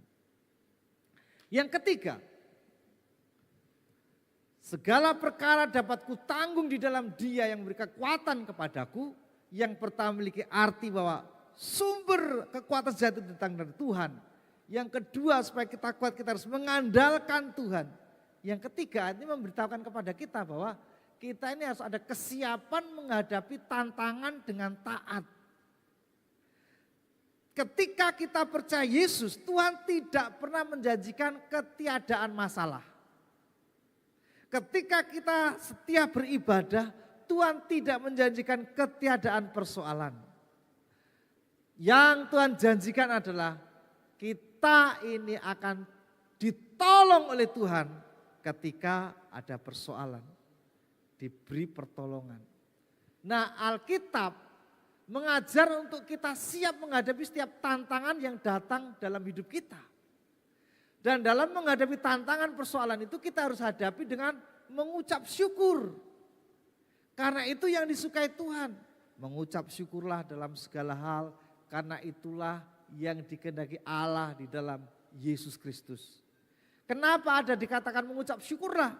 Yang ketiga, segala perkara dapat kutanggung di dalam Dia yang memberi kekuatan kepadaku. Yang pertama memiliki arti bahwa sumber kekuatan sejati datang dari Tuhan. Yang kedua, supaya kita kuat kita harus mengandalkan Tuhan. Yang ketiga, ini memberitahukan kepada kita bahwa kita ini harus ada kesiapan menghadapi tantangan dengan taat. Ketika kita percaya Yesus, Tuhan tidak pernah menjanjikan ketiadaan masalah. Ketika kita setia beribadah, Tuhan tidak menjanjikan ketiadaan persoalan. Yang Tuhan janjikan adalah kita ini akan ditolong oleh Tuhan ketika ada persoalan, diberi pertolongan. Nah, Alkitab mengajar untuk kita siap menghadapi setiap tantangan yang datang dalam hidup kita. Dan dalam menghadapi tantangan persoalan itu kita harus hadapi dengan mengucap syukur. Karena itu yang disukai Tuhan. Mengucap syukurlah dalam segala hal, karena itulah yang dikehendaki Allah di dalam Yesus Kristus. Kenapa ada dikatakan mengucap syukurlah?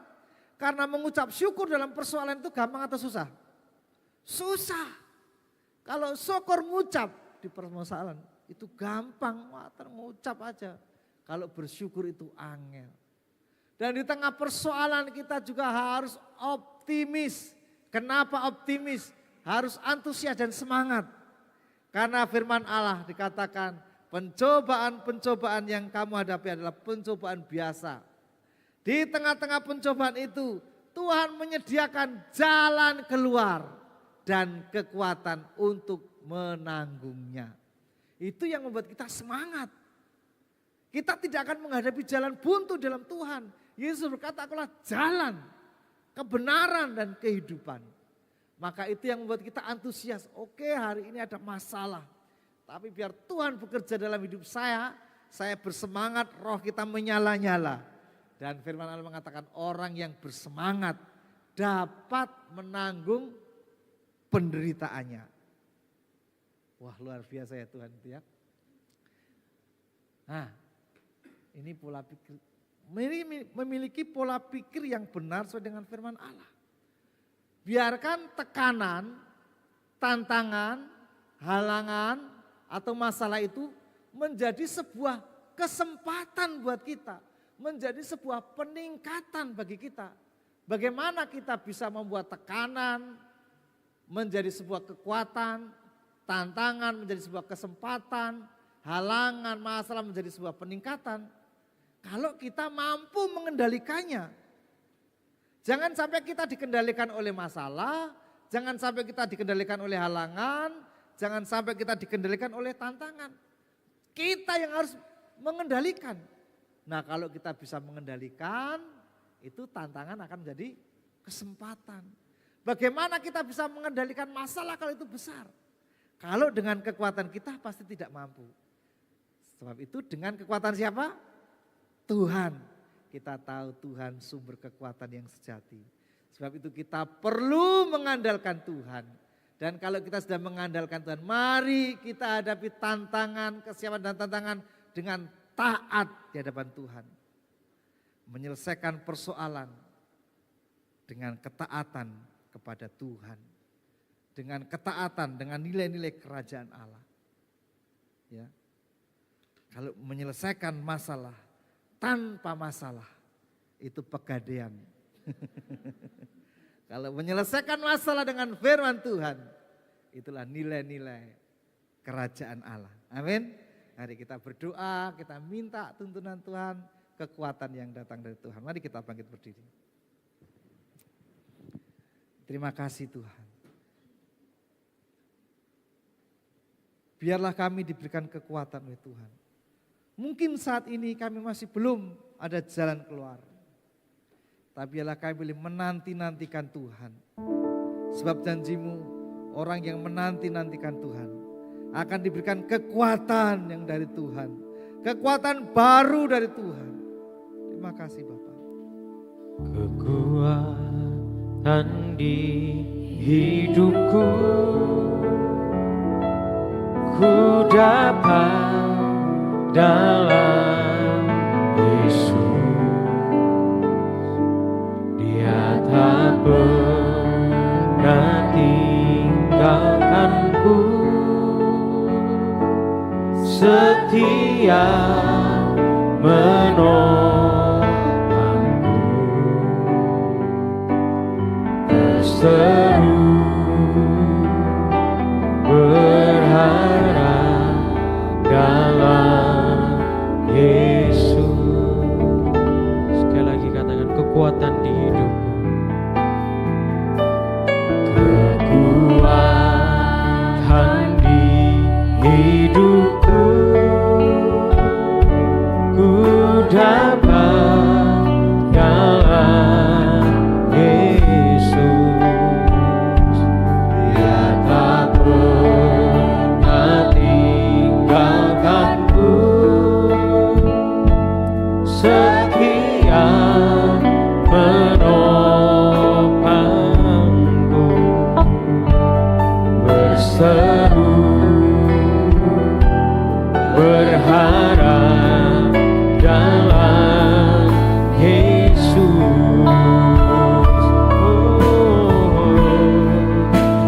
Karena mengucap syukur dalam persoalan itu gampang atau susah? Susah. Kalau syukur ngucap di permasalahan itu gampang, ngucap aja. Kalau bersyukur itu angel. Dan di tengah persoalan kita juga harus optimis. Kenapa optimis? Harus antusias dan semangat. Karena firman Allah dikatakan pencobaan-pencobaan yang kamu hadapi adalah pencobaan biasa. Di tengah-tengah pencobaan itu Tuhan menyediakan jalan keluar dan kekuatan untuk menanggungnya. Itu yang membuat kita semangat. Kita tidak akan menghadapi jalan buntu dalam Tuhan. Yesus berkata, akulah jalan, kebenaran dan kehidupan. Maka itu yang membuat kita antusias. Oke, hari ini ada masalah. Tapi biar Tuhan bekerja dalam hidup saya bersemangat, roh kita menyala-nyala. Dan firman Allah mengatakan orang yang bersemangat dapat menanggung penderitaannya. Wah, luar biasa ya Tuhan itu ya. Nah, ini pola pikir, memiliki pola pikir yang benar sesuai dengan firman Allah. Biarkan tekanan, tantangan, halangan atau masalah itu menjadi sebuah kesempatan buat kita. Menjadi sebuah peningkatan bagi kita. Bagaimana kita bisa membuat tekanan menjadi sebuah kekuatan, tantangan menjadi sebuah kesempatan, halangan, masalah menjadi sebuah peningkatan. Kalau kita mampu mengendalikannya. Jangan sampai kita dikendalikan oleh masalah, jangan sampai kita dikendalikan oleh halangan, jangan sampai kita dikendalikan oleh tantangan. Kita yang harus mengendalikan. Nah, kalau kita bisa mengendalikan, itu tantangan akan menjadi kesempatan. Bagaimana kita bisa mengendalikan masalah kalau itu besar? Kalau dengan kekuatan kita pasti tidak mampu. Sebab itu dengan kekuatan siapa? Tuhan. Kita tahu Tuhan sumber kekuatan yang sejati. Sebab itu kita perlu mengandalkan Tuhan. Dan kalau kita sudah mengandalkan Tuhan, mari kita hadapi tantangan, kesiapan dan tantangan dengan taat di hadapan Tuhan. Menyelesaikan persoalan dengan ketaatan kepada Tuhan. Dengan ketaatan, dengan nilai-nilai kerajaan Allah. Ya. Kalau menyelesaikan masalah tanpa masalah, itu pegadaian. Kalau menyelesaikan masalah dengan firman Tuhan, itulah nilai-nilai kerajaan Allah. Amin. Mari kita berdoa, kita minta tuntunan Tuhan, kekuatan yang datang dari Tuhan. Mari kita bangkit berdiri. Terima kasih Tuhan. Biarlah kami diberikan kekuatan oleh Tuhan. Mungkin saat ini kami masih belum ada jalan keluar. Tapi biarlah kami boleh menanti-nantikan Tuhan. Sebab janjimu, orang yang menanti-nantikan Tuhan akan diberikan kekuatan yang dari Tuhan. Kekuatan baru dari Tuhan. Terima kasih Bapak. Kekuatan di hidupku, ku dapat dalam Yesus. Dia tak pernah tinggalkanku, setia menolongku, terseru berharap dalam Yesus. Sekali lagi katakan kekuatan di hidup. seru berharap dalam Yesus.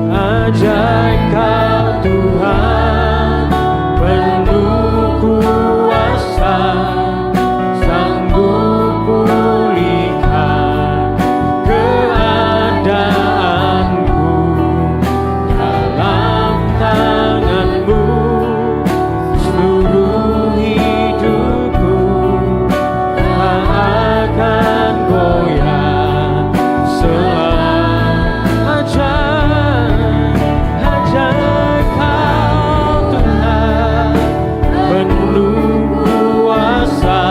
Ajaib Kau Tuhan, penuh kuasa, sanggup pulihkan keadaanku. Dalam tangan-Mu seluruh hidupku tak akan goyah selama. Ajaib Kau Tuhan, penuh kuasa,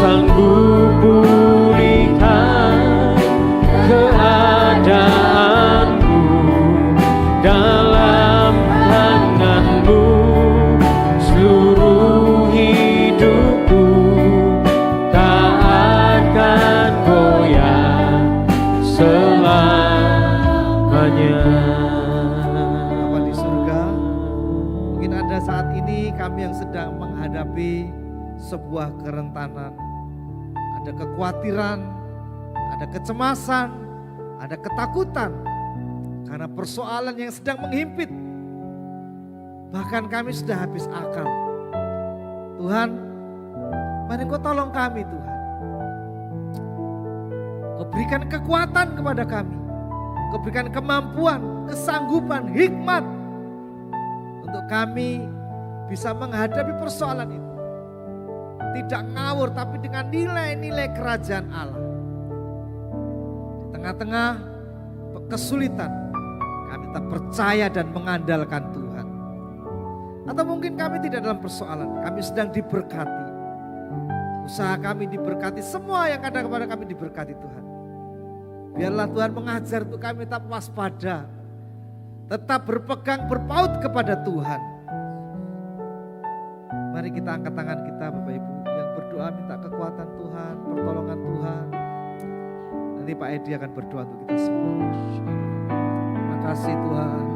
sanggup pulihkan keadaanku. Dalam tangan-Mu seluruh hidupku tak akan goyah selamanya. Bapa di surga, mungkin ada saat ini kami yang sedang menghadapi sebuah kerentanan, ada kekhawatiran, ada kecemasan, ada ketakutan karena persoalan yang sedang menghimpit. Bahkan kami sudah habis akal. Tuhan, mari Kau tolong kami Tuhan. Kau berikan kekuatan kepada kami. Kau berikan kemampuan, kesanggupan, hikmat untuk kami bisa menghadapi persoalan itu. Tidak ngawur tapi dengan nilai-nilai kerajaan Allah. Di tengah-tengah kesulitan, kami tetap percaya dan mengandalkan Tuhan. Atau mungkin kami tidak dalam persoalan, kami sedang diberkati. Usaha kami diberkati, semua yang ada kepada kami diberkati Tuhan. Biarlah Tuhan mengajar untuk kami tetap waspada, tetap berpegang, berpaut kepada Tuhan. Mari kita angkat tangan kita Bapak Ibu yang berdoa minta kekuatan Tuhan, pertolongan Tuhan. Nanti Pak Edi akan berdoa untuk kita semua. Terima kasih Tuhan.